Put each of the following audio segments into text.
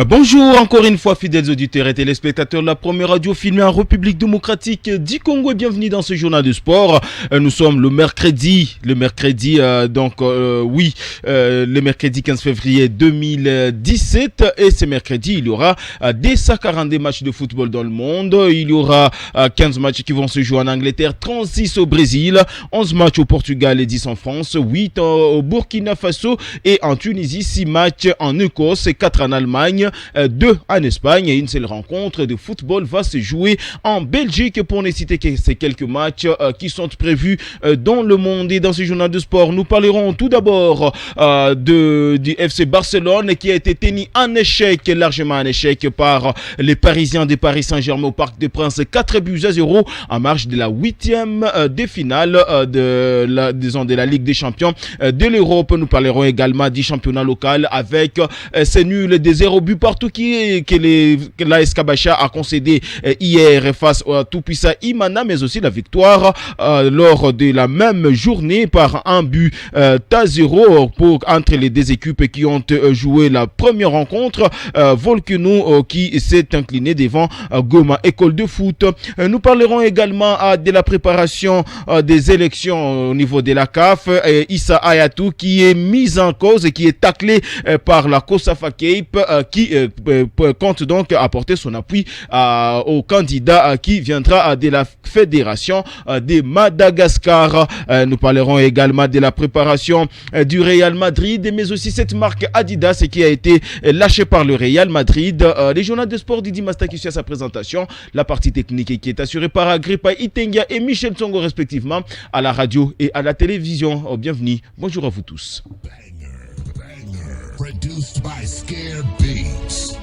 Bonjour encore une fois fidèles auditeurs et téléspectateurs de la première radio filmée en République démocratique du Congo et bienvenue dans ce journal de sport. Nous sommes le mercredi 15 février 2017 et ce mercredi il y aura des 142 matchs de football dans le monde. Il y aura 15 matchs qui vont se jouer en Angleterre, 36 au Brésil, 11 matchs au Portugal et 10 en France, 8 au Burkina Faso et en Tunisie, 6 matchs en Écosse et 4 en Allemagne, 2 en Espagne et une seule rencontre de football va se jouer en Belgique. Pour ne citer que ces quelques matchs qui sont prévus dans le monde. Et dans ce journal de sport, nous parlerons tout d'abord du FC Barcelone qui a été tenu largement en échec par les Parisiens de Paris Saint-Germain au Parc des Princes, 4-0 en marge de la 8e de finale de la Ligue des Champions de l'Europe. Nous parlerons également du championnat local avec ces nuls des 0 buts partout que l'AS Kabasha a concédé hier face au tout-puissant Imana, mais aussi la victoire lors de la même journée par 1-0 entre les deux équipes qui ont joué la première rencontre. Volcano qui s'est incliné devant Goma École de foot. Nous parlerons également de la préparation des élections au niveau de la CAF. Issa Ayatou qui est mise en cause et qui est taclé par la COSAFA Cape qui compte donc apporter son appui au candidat qui viendra de la Fédération de Madagascar. Nous parlerons également de la préparation du Real Madrid, mais aussi cette marque Adidas qui a été lâchée par le Real Madrid. Les journaux de sport Didi Mastaki suit à sa présentation. La partie technique qui est assurée par Agrippa Itengia et Michel Tsongo respectivement à la radio et à la télévision. Bienvenue, bonjour à vous tous. Produced by Scare Beats.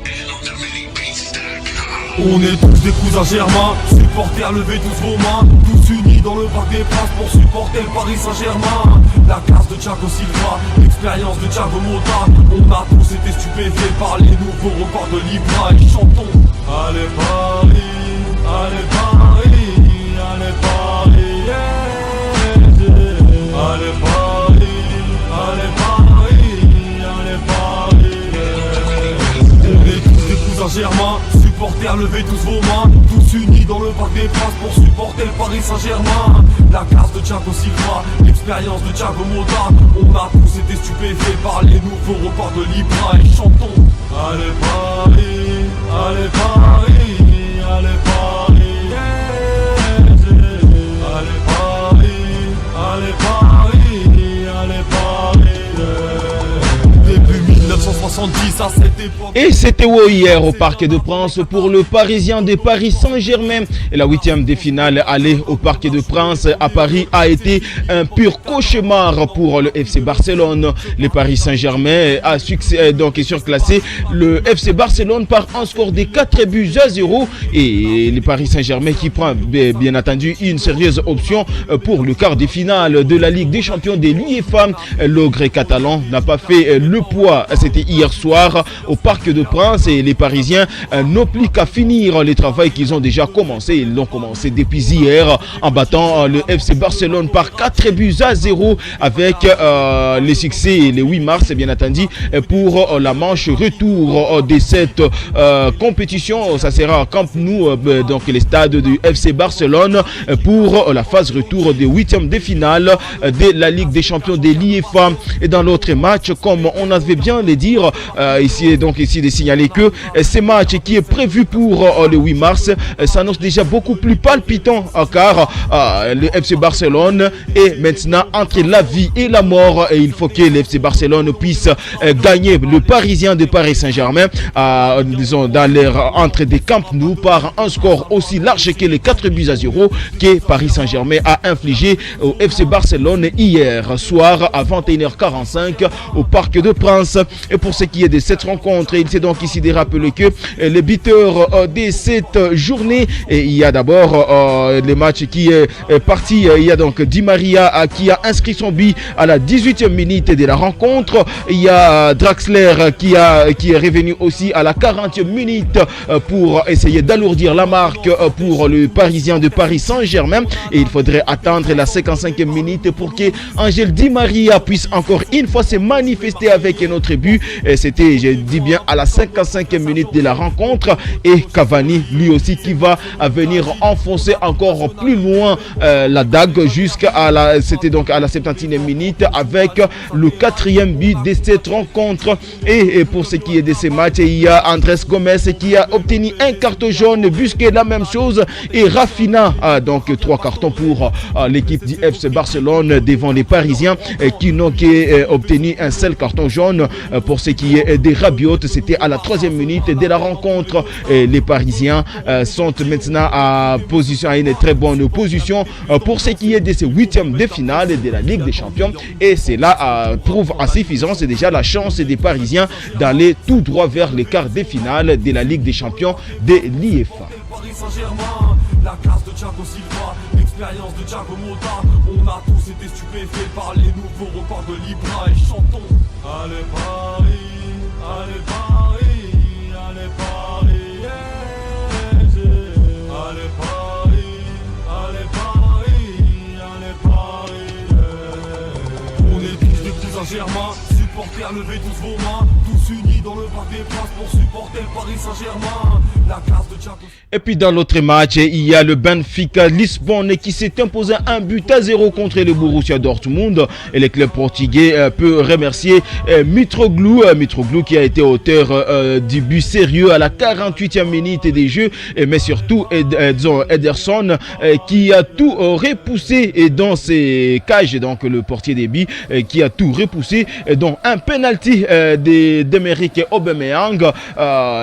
On est tous des cousins germains, supporters, levez tous vos mains, tous unis dans le Parc des Princes pour supporter le Paris Saint-Germain. La classe de Thiago Silva, l'expérience de Thiago Motta, on a tous été stupéfiés par les nouveaux records de Libra et chantons. Allez Paris, allez Paris, allez Paris, yeah, yeah. Allez Paris, allez Paris, allez Paris, yeah. On est tous des cousins germains, supporters, levez tous vos mains, tous unis dans le Parc des Princes pour supporter le Paris Saint-Germain. La classe de Thiago Silva, l'expérience de Thiago Motta, on a tous été stupéfaits par les nouveaux records de Libra et chantons. Allez Paris, allez Paris, allez Paris, yeah, yeah. Allez Paris, allez Paris, allez Paris, yeah. Début 1970 à cette époque. Et c'était hier au Parc de Princes pour le Parisien de Paris Saint-Germain. Et la 8e de finale aller au Parc de Princes à Paris a été un pur cauchemar pour le FC Barcelone. Le Paris Saint-Germain a donc surclassé le FC Barcelone par un score de 4-0. Et le Paris Saint-Germain qui prend bien entendu une sérieuse option pour le quart de finale de la Ligue des Champions de l'UEFA. L'ogre catalan n'a pas fait le poids. C'était hier soir au Parc de Princes et les Parisiens n'ont plus qu'à finir le travail qu'ils ont déjà commencé. Ils l'ont commencé depuis hier en battant le FC Barcelone par 4-0 avec les succès le 8 mars bien entendu pour la manche retour de cette compétition. Ça sera Camp Nou, donc les stades du FC Barcelone pour la phase retour des 8e de finale de la Ligue des Champions de l'UEFA. Et dans l'autre match, comme on avait bien le dire, ici donc ici de signaler que ce match qui est prévu pour le 8 mars s'annonce déjà beaucoup plus palpitant car le FC Barcelone est maintenant entre la vie et la mort et il faut que le FC Barcelone puisse gagner le Parisien de Paris Saint-Germain disons dans leur entre des Camp Nou par un score aussi large que les 4-0 que Paris Saint-Germain a infligé au FC Barcelone hier soir à 21h45 au Parc de Prince. Et pour ce qui est de cette rencontre, il s'est donc ici de rappeler que les buteurs de cette journée, et il y a d'abord le match qui est parti, il y a donc Di Maria qui a inscrit son but à la 18e minute de la rencontre, il y a Draxler qui est revenu aussi à la 40e minute pour essayer d'alourdir la marque pour le Parisien de Paris Saint-Germain, et il faudrait attendre la 55e minute pour que Angel Di Maria puisse encore une fois se manifester avec notre but. C'était, je dis bien, à la 55e minute de la rencontre, et Cavani lui aussi qui va venir enfoncer encore plus loin la dague jusqu'à la, c'était donc à la 71e minute avec le 4e but de cette rencontre. Et pour ce qui est de ces matchs, il y a Andrés Gomez qui a obtenu un carton jaune, Busquets la même chose, et Rafinha a donc 3 cartons pour l'équipe du FC Barcelone devant les Parisiens qui n'ont obtenu un seul carton jaune. Pour ce qui est des Rabiot, c'était à la 3e minute de la rencontre. Les Parisiens sont maintenant à une très bonne position pour ce qui est de ces 8e de finale de la Ligue des Champions, et cela prouve à suffisance déjà la chance des Parisiens d'aller tout droit vers les quarts de finale de la Ligue des Champions de l'IFA. Paris Saint-Germain, la classe de Thiago Silva, l'expérience de Thiago Motta. On a tous été stupéfaits par les nouveaux records de Libra et chantons. Allez Paris, allez Paris, allez Paris, yeah, yeah. Allez Paris, allez Paris, allez Paris, yeah. On est tous des petits Saint-Germain, supporters, levez tous vos mains, tous unis dans le Parc des Princes pour supporter le Paris Saint-Germain. La classe de Thiago. Et puis dans l'autre match, il y a le Benfica Lisbonne qui s'est imposé 1-0 contre le Borussia Dortmund, et le club portugais peut remercier Mitroglou qui a été auteur du but sérieux à la 48e minute des jeux, mais surtout Ederson qui a tout repoussé dans ses cages, donc le portier des buts qui a tout repoussé, dont un penalty d'Emerick Aubameyang,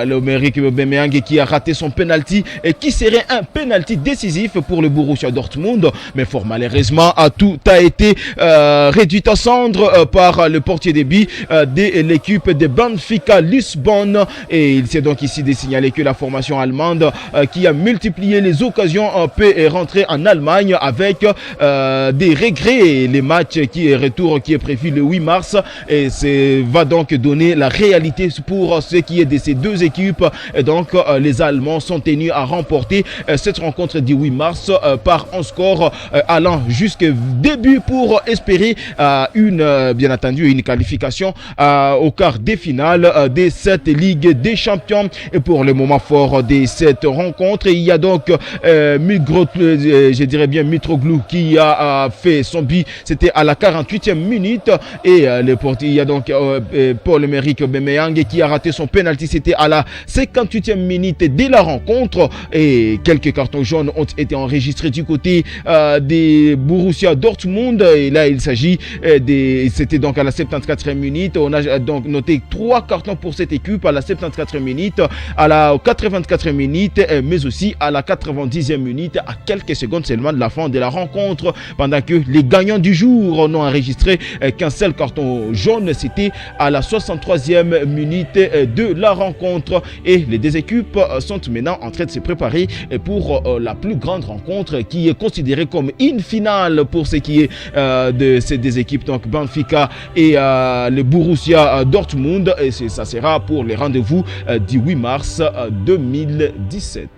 l'Emerick Aubameyang qui a raté son penalty et qui serait un penalty décisif pour le Borussia Dortmund, mais fort malheureusement tout a été réduit en cendres par le portier des buts de l'équipe de Benfica Lisbonne. Et il s'est donc ici de signaler que la formation allemande qui a multiplié les occasions peut rentrer en Allemagne avec des regrets. Les matchs qui est prévu le 8 mars, et va donc donner la réalité pour ce qui est de ces deux équipes. Et donc les Allemands sont tenus à remporter cette rencontre du 8 mars par un score allant jusqu'au début pour espérer bien entendu une qualification au quart des finales de cette Ligue des Champions. Et pour le moment fort de cette rencontre, il y a donc Mitroglou qui a fait son but, c'était à la 48e minute, et il y a donc Paul-Emerick Aubameyang qui a raté son penalty, c'était à la 58e minute de la rencontre, et quelques cartons jaunes ont été enregistrés du côté des Borussia Dortmund. Et là il s'agit c'était donc à la 74e minute, on a donc noté 3 cartons pour cette équipe à la 74e minute, à la 84e minute, mais aussi à la 90e minute, à quelques secondes seulement de la fin de la rencontre, pendant que les gagnants du jour n'ont enregistré qu'un seul carton jaune, c'était à la 63e minute de la rencontre. Et les deux équipes sont maintenant en train de se préparer pour la plus grande rencontre qui est considérée comme une finale pour ce qui est de ces deux équipes, donc Benfica et le Borussia Dortmund, et ça sera pour les rendez-vous du 8 mars 2017.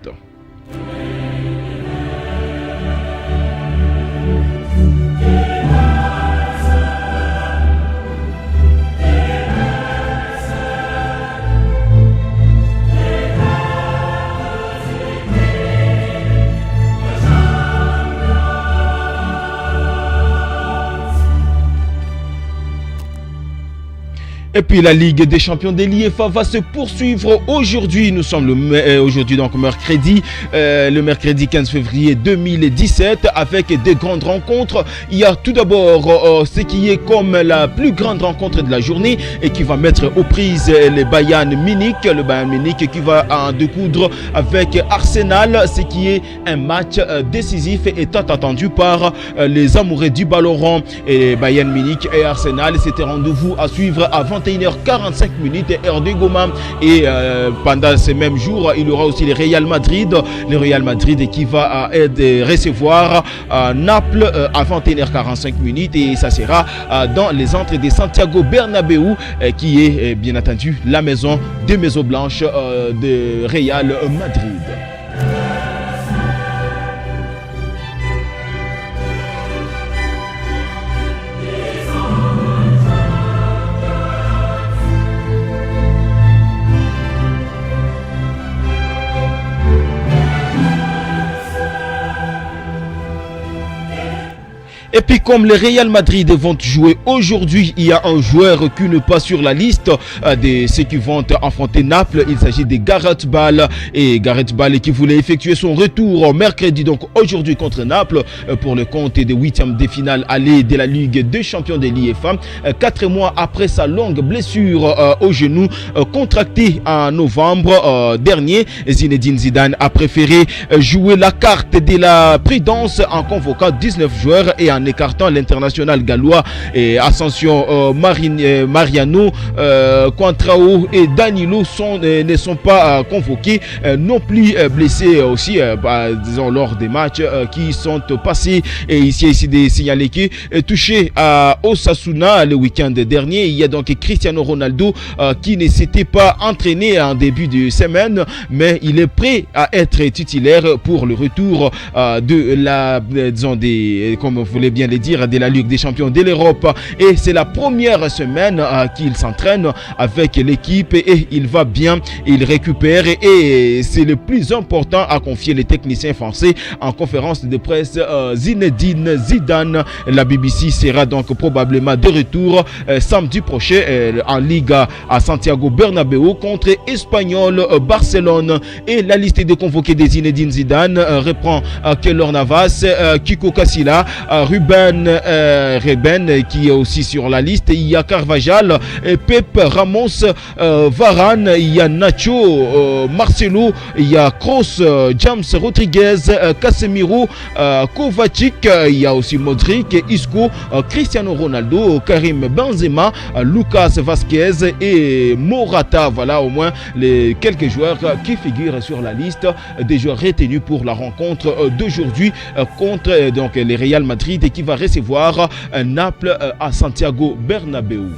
Et puis la Ligue des champions de l'IEFA va se poursuivre aujourd'hui. Nous sommes aujourd'hui donc mercredi, le mercredi 15 février 2017 avec des grandes rencontres. Il y a tout d'abord ce qui est comme la plus grande rencontre de la journée et qui va mettre aux prises les Bayern Munich. Le Bayern Munich qui va en découdre avec Arsenal, ce qui est un match décisif et tant attendu par les amoureux du ballon rond. Et Bayern Munich et Arsenal, c'était rendez-vous à suivre à 21h45 heure de Goma. Et pendant ces mêmes jours, il y aura aussi le Real Madrid qui va recevoir Naples à 21h45 et ça sera dans les entrées de Santiago Bernabéu qui est bien entendu la maison des Maisons Blanches de Real Madrid. Et puis comme les Real Madrid vont jouer aujourd'hui, il y a un joueur qui n'est pas sur la liste de ceux qui vont affronter Naples. Il s'agit de Gareth Bale. Et Gareth Bale qui voulait effectuer son retour mercredi, donc aujourd'hui contre Naples, pour le compte des huitièmes de finale aller de la Ligue des champions de l'IEFA. 4 mois après sa longue blessure au genou contractée en novembre dernier, Zinedine Zidane a préféré jouer la carte de la prudence en convoquant 19 joueurs et en écartant l'international gallois et Asensio, Mariano, Contrao et Danilo ne sont pas convoqués, non plus blessés aussi disons lors des matchs qui sont passés. Et ici de signaler que touché à Osasuna le week-end dernier, il y a donc Cristiano Ronaldo qui ne s'était pas entraîné en début de semaine, mais il est prêt à être titulaire pour le retour de la disons comme vous voulez bien le dire, de la Ligue des champions de l'Europe. Et c'est la première semaine qu'il s'entraîne avec l'équipe et il va bien, il récupère et c'est le plus important, à confier les techniciens français en conférence de presse. Zinedine Zidane. La BBC sera donc probablement de retour samedi prochain en Liga à Santiago Bernabéu contre Espanyol Barcelone. Et la liste des convoqués de Zinedine Zidane reprend Keylor Navas, Kiko Casillas, Ruben qui est aussi sur la liste. Il y a Carvajal, Pep, Ramos, Varane, il y a Nacho, Marcelo, il y a Kroos, James Rodriguez, Casemiro, Kovacic, il y a aussi Modric, Isco, Cristiano Ronaldo, Karim Benzema, Lucas Vazquez et Morata. Voilà au moins les quelques joueurs qui figurent sur la liste des joueurs retenus pour la rencontre d'aujourd'hui contre donc les Real Madrid qui va recevoir Naples à Santiago Bernabéu.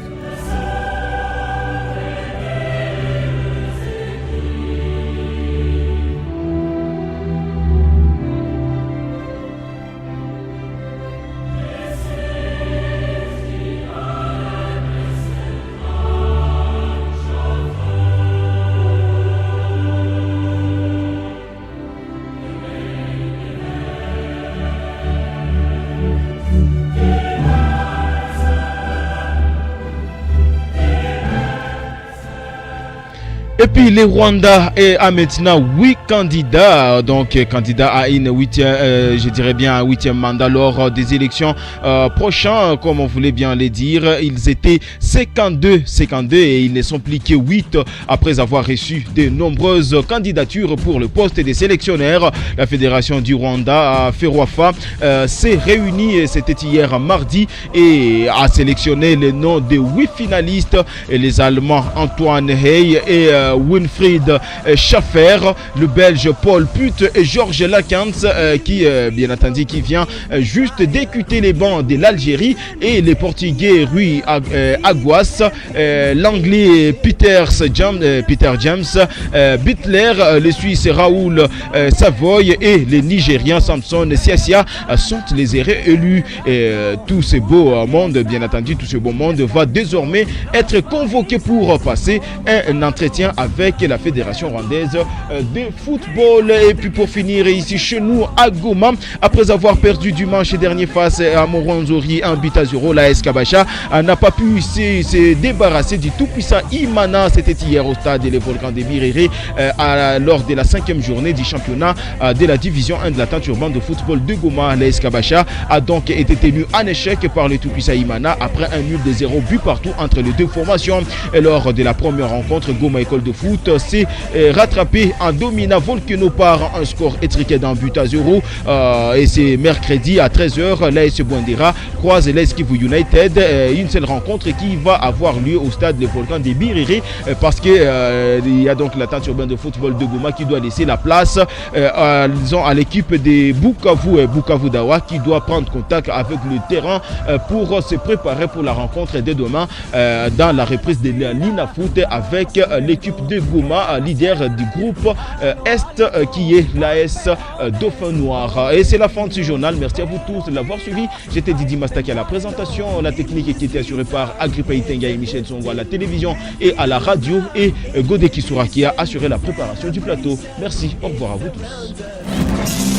Et puis le Rwanda a maintenant 8 candidats, donc candidats à une huitième, je dirais bien un 8e mandat lors des élections prochaines, comme on voulait bien les dire. Ils étaient 52 et ils ne sont plus que 8 après avoir reçu de nombreuses candidatures pour le poste des sélectionneurs. La fédération du Rwanda, Ferwafa, s'est réunie, c'était hier mardi, et a sélectionné les noms des 8 finalistes, et les Allemands Antoine Hey et Winfried Schaffer, le Belge Paul Putt et Georges Lakens qui bien entendu qui vient juste d'écuter les bancs de l'Algérie, et les Portugais Rui Aguas, l'Anglais Peter James, Bittler, le Suisse Raoul Savoy et les Nigériens Samson Siasia sont les élus. Tout ce beau monde, bien entendu, tout ce beau monde va désormais être convoqué pour passer un entretien avec la Fédération rwandaise de football. Et puis pour finir ici chez nous à Goma, après avoir perdu dimanche dernier face à Moronzori 1-0, la AS Kabasha n'a pas pu se débarrasser du tout-puissant Imana. C'était hier au stade des Volcans de Birere lors de la 5e journée du championnat de la division 1 de la tente urbaine de football de Goma. La AS Kabasha a donc été tenu en échec par le tout-puissant Imana après un nul de 0 but partout entre les deux formations. Et lors de la première rencontre, Goma École de foot s'est rattrapé en dominant Volcano par un score étriqué d'1-0. Et c'est mercredi à 13h, l'AS Bouandira croise l'AS Kivu United. Une seule rencontre qui va avoir lieu au stade des Volcans de Birere parce que il y a donc la tente urbaine de football de Goma qui doit laisser la place à l'équipe de Bukavu Dawa qui doit prendre contact avec le terrain pour se préparer pour la rencontre dès demain dans la reprise de la Linafoot avec l'équipe de Goma, leader du groupe Est qui est l'AS Dauphin Noir. Et c'est la fin de ce journal. Merci à vous tous de l'avoir suivi. J'étais Didi Mastaki à la présentation, la technique qui était assurée par Agrippa Itenga et Michel Songo à la télévision et à la radio, et Godé Kisura qui a assuré la préparation du plateau. Merci, au revoir à vous tous.